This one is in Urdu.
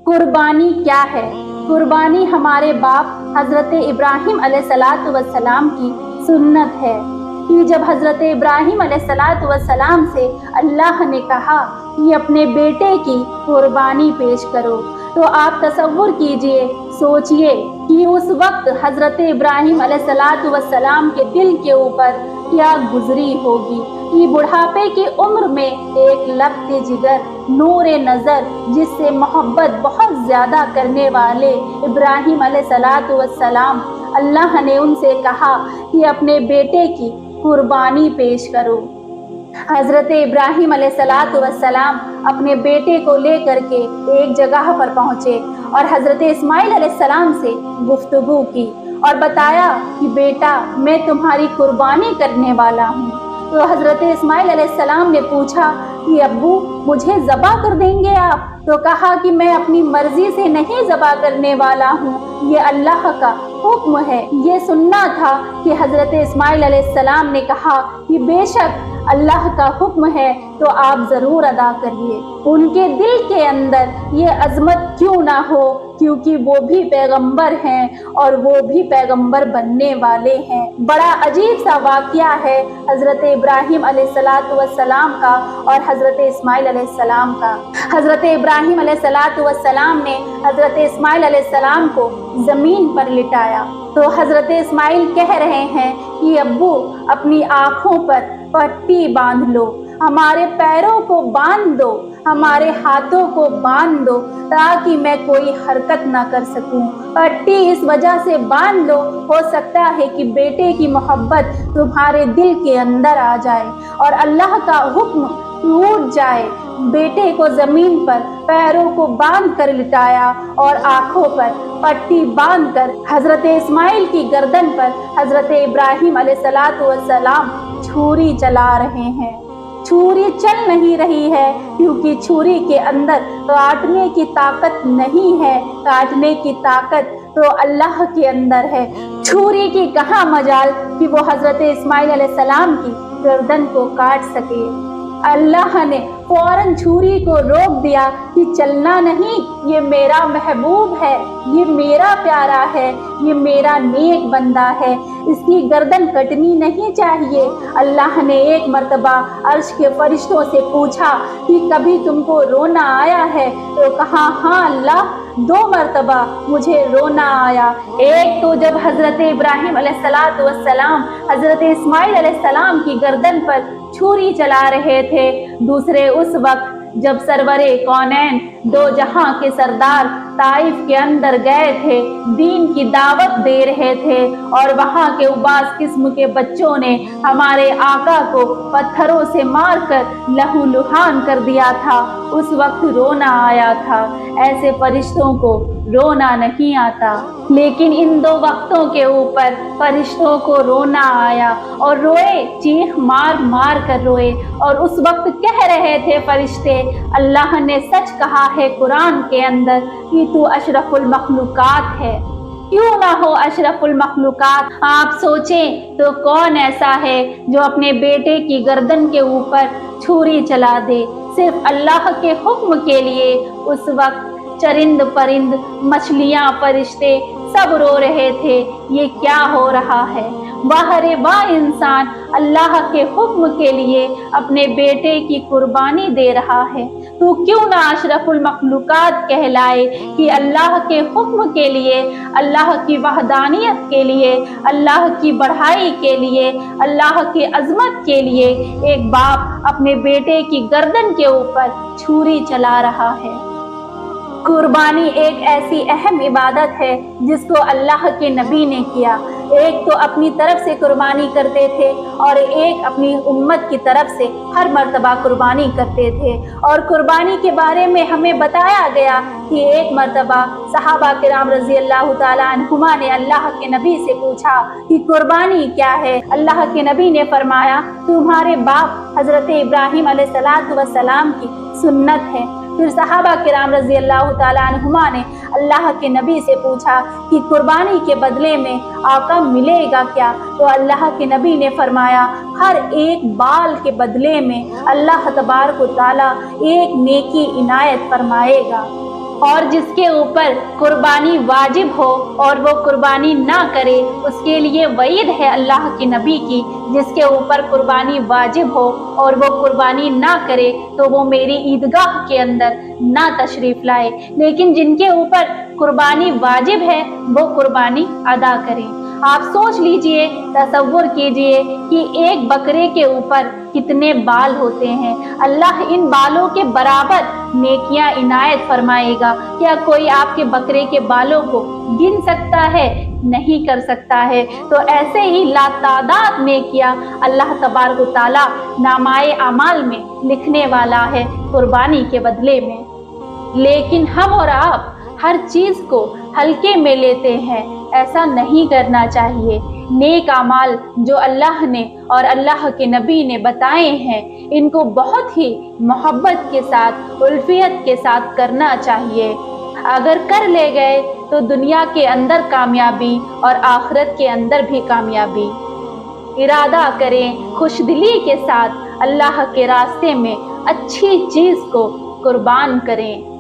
قربانی کیا ہے؟ قربانی ہمارے باپ حضرت ابراہیم علیہ السلام کی سنت ہے کہ جب حضرت ابراہیم علیہ السلام سے اللہ نے کہا کہ اپنے بیٹے کی قربانی پیش کرو، تو آپ تصور کیجئے، سوچئے کہ اس وقت حضرت ابراہیم علیہ السلام کے دل کے اوپر کیا گزری ہوگی کہ بڑھاپے کی عمر میں ایک لبتے جگر، نور نظر، جس سے محبت بہت زیادہ کرنے والے ابراہیم علیہ السلام، اللہ نے ان سے کہا کہ اپنے بیٹے کی قربانی پیش کرو۔ حضرت ابراہیم علیہ السلام اپنے بیٹے کو لے کر کے ایک جگہ پر پہنچے اور حضرت اسماعیل علیہ السلام سے گفتگو کی اور بتایا کہ بیٹا میں تمہاری قربانی کرنے والا ہوں۔ تو حضرت اسماعیل علیہ السلام نے پوچھا کہ ابو مجھے ذبح کر دیں گے آپ؟ تو کہا کہ میں اپنی مرضی سے نہیں ذبح کرنے والا ہوں، یہ اللہ کا حکم ہے۔ یہ سننا تھا کہ حضرت اسماعیل علیہ السلام نے کہا کہ بے شک اللہ کا حکم ہے تو آپ ضرور ادا کریے۔ ان کے دل کے اندر یہ عظمت کیوں نہ ہو، کیونکہ وہ بھی پیغمبر ہیں اور وہ بھی پیغمبر بننے والے ہیں۔ بڑا عجیب سا واقعہ ہے حضرت ابراہیم علیہ السلام کا اور حضرت اسماعیل علیہ السلام کا۔ حضرت ابراہیم علیہ السلام نے حضرت اسماعیل علیہ السلام کو زمین پر لٹایا تو حضرت اسماعیل کہہ رہے ہیں کہ ابو اپنی آنکھوں پر پٹی باندھ لو، ہمارے پیروں کو باندھ دو، ہمارے ہاتھوں کو باندھ دو تاکہ میں کوئی حرکت نہ کر سکوں۔ پٹی اس وجہ سے باندھ لو، ہو سکتا ہے کہ بیٹے کی محبت تمہارے دل کے اندر آ جائے اور اللہ کا حکم ٹوٹ جائے۔ بیٹے کو زمین پر پیروں کو باندھ کر لٹایا اور آنکھوں پر پٹی باندھ کر حضرت اسماعیل کی گردن پر حضرت ابراہیم علیہ السلام چھری چلا رہے ہیں۔ چھری چل نہیں رہی ہے کیونکہ چھری کے اندر کاٹنے کی طاقت نہیں ہے، کاٹنے کی طاقت تو اللہ کے اندر ہے۔ چھری کی کہاں مجال کہ وہ حضرت اسماعیل علیہ السلام کی گردن کو کاٹ سکے۔ اللہ نے فوراً چھری کو روک دیا کہ چلنا نہیں، یہ میرا محبوب ہے، یہ میرا پیارا ہے، یہ میرا نیک بندہ ہے، اس کی گردن کٹنی نہیں چاہیے۔ اللہ نے ایک مرتبہ عرش کے فرشتوں سے پوچھا کہ کبھی تم کو رونا آیا ہے؟ تو کہا ہاں اللہ، 2 مرتبہ مجھے رونا آیا۔ ایک تو جب حضرت ابراہیم علیہ السلام حضرت اسماعیل علیہ السلام کی گردن پر چھری چلا رہے تھے، دوسرے اس وقت جب سرور کونین 2 جہاں کے سردار طائف کے اندر گئے تھے، دین کی دعوت دے رہے تھے اور وہاں کے بعض قسم کے بچوں نے ہمارے آقا کو پتھروں سے مار کر لہو لہان کر دیا تھا، اس وقت رونا آیا تھا۔ ایسے فرشتوں کو رونا نہیں آتا، لیکن ان 2 وقتوں کے اوپر فرشتوں کو رونا آیا اور روئے، چیخ مار مار کر روئے اور اس وقت کہہ رہے تھے فرشتے، اللہ نے سچ کہا ہے قرآن کے اندر کہ تو اشرف المخلوقات ہے، کیوں نہ ہو اشرف المخلوقات۔ آپ سوچیں تو کون ایسا ہے جو اپنے بیٹے کی گردن کے اوپر چھری چلا دے صرف اللہ کے حکم کے لیے؟ اس وقت چرند پرند، مچھلیاں، فرشتے سب رو رہے تھے، یہ کیا ہو رہا ہے؟ واہ واہ، انسان اللہ کے حکم کے لیے اپنے بیٹے کی قربانی دے رہا ہے، تو کیوں نہ اشرف المخلوقات کہلائے کہ اللہ کے حکم کے لیے، اللہ کی وحدانیت کے لیے، اللہ کی بڑھائی کے لیے، اللہ کی عظمت کے لیے ایک باپ اپنے بیٹے کی گردن کے اوپر چھری چلا رہا ہے۔ قربانی ایک ایسی اہم عبادت ہے جس کو اللہ کے نبی نے کیا۔ ایک تو اپنی طرف سے قربانی کرتے تھے اور ایک اپنی امت کی طرف سے ہر مرتبہ قربانی کرتے تھے۔ اور قربانی کے بارے میں ہمیں بتایا گیا کہ ایک مرتبہ صحابہ کرام رضی اللہ تعالیٰ عنہما نے اللہ کے نبی سے پوچھا کہ قربانی کیا ہے؟ اللہ کے نبی نے فرمایا تمہارے باپ حضرت ابراہیم علیہ السلام کی سنت ہے۔ پھر صحابہ کرام رضی اللہ تعالیٰ عنہما نے اللہ کے نبی سے پوچھا کہ قربانی کے بدلے میں آقا ملے گا کیا؟ تو اللہ کے نبی نے فرمایا ہر ایک بال کے بدلے میں اللہ تبارک و تعالیٰ ایک نیکی عنایت فرمائے گا۔ اور جس کے اوپر قربانی واجب ہو اور وہ قربانی نہ کرے اس کے لیے وعید ہے اللہ کے نبی کی، جس کے اوپر قربانی واجب ہو اور وہ قربانی نہ کرے تو وہ میری عیدگاہ کے اندر نہ تشریف لائے، لیکن جن کے اوپر قربانی واجب ہے وہ قربانی ادا کریں۔ آپ سوچ لیجئے، تصور کیجئے کہ ایک بکرے کے اوپر کتنے بال ہوتے ہیں، اللہ ان بالوں کے برابر نیکیاں عنایت فرمائے گا۔ کیا کوئی آپ کے بکرے کے بالوں کو گن سکتا ہے؟ نہیں کر سکتا ہے۔ تو ایسے ہی لاتعداد نیکیاں اللہ تبارک و تعالیٰ نامۂ اعمال میں لکھنے والا ہے قربانی کے بدلے میں۔ لیکن ہم اور آپ ہر چیز کو ہلکے میں لیتے ہیں، ایسا نہیں کرنا چاہیے۔ نیک اعمال جو اللہ نے اور اللہ کے نبی نے بتائے ہیں ان کو بہت ہی محبت کے ساتھ، الفیت کے ساتھ کرنا چاہیے۔ اگر کر لے گئے تو دنیا کے اندر کامیابی اور آخرت کے اندر بھی کامیابی۔ ارادہ کریں خوش دلی کے ساتھ اللہ کے راستے میں اچھی چیز کو قربان کریں۔